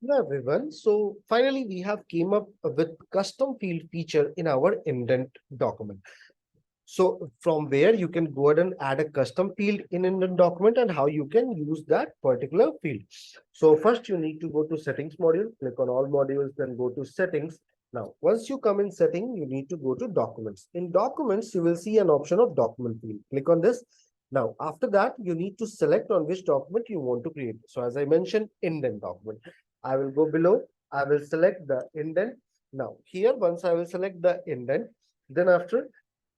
Hello everyone. So finally we have came up with custom field feature in our indent document. So from where you can go ahead and add a custom field in indent document and how you can use that particular field. So first you need to go to settings module, click on all modules, then go to settings. Now, once you come in setting, you need to go to documents. In documents, you will see an option of document field. Click on this. Now, after that, you need to select on which document you want to create. So as I mentioned, indent document. I will go below. I will select the indent. Now, here, once I will select the indent, then after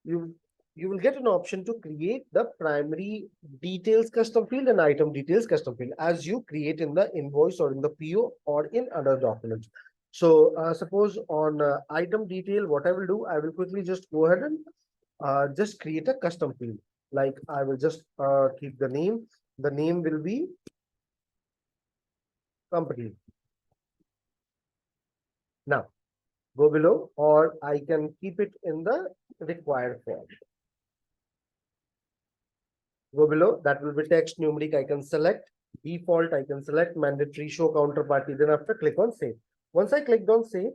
you you will get an option to create the primary details custom field and item details custom field as you create in the invoice or in the PO or in other documents. So suppose on item detail, what I will do, I will quickly just go ahead and just create a custom field. Like I will just keep the name. The name will be company. Now go below, or I can keep it in the required form. Go below, that will be text numeric. I can select default, I can select mandatory, show counterparty. Then after click on save. Once I clicked on save,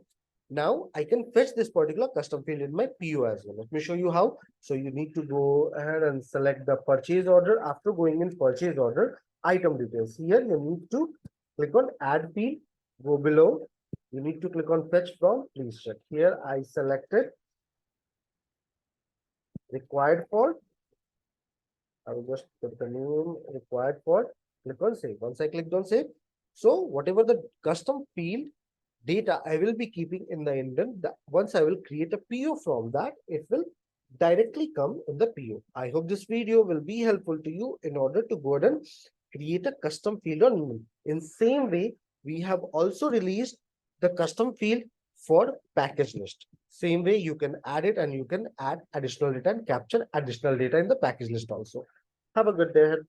now I can fetch this particular custom field in my PO as well. Let me show you how. So you need to go ahead and select the purchase order. After going in purchase order, item details. Here you need to click on add field. Go below. You need to click on fetch from. Please check. Here I selected required for. I will just put the name required for, click on save. Once I clicked on save, so whatever the custom field data I will be keeping in the indent, once I will create a PO from that, it will directly come in the PO. I hope this video will be helpful to you in order to go ahead and create a custom field on email. In same way, we have also released the custom field for package list. Same way you can add it and you can add additional data and capture additional data in the package list also. Have a good day ahead.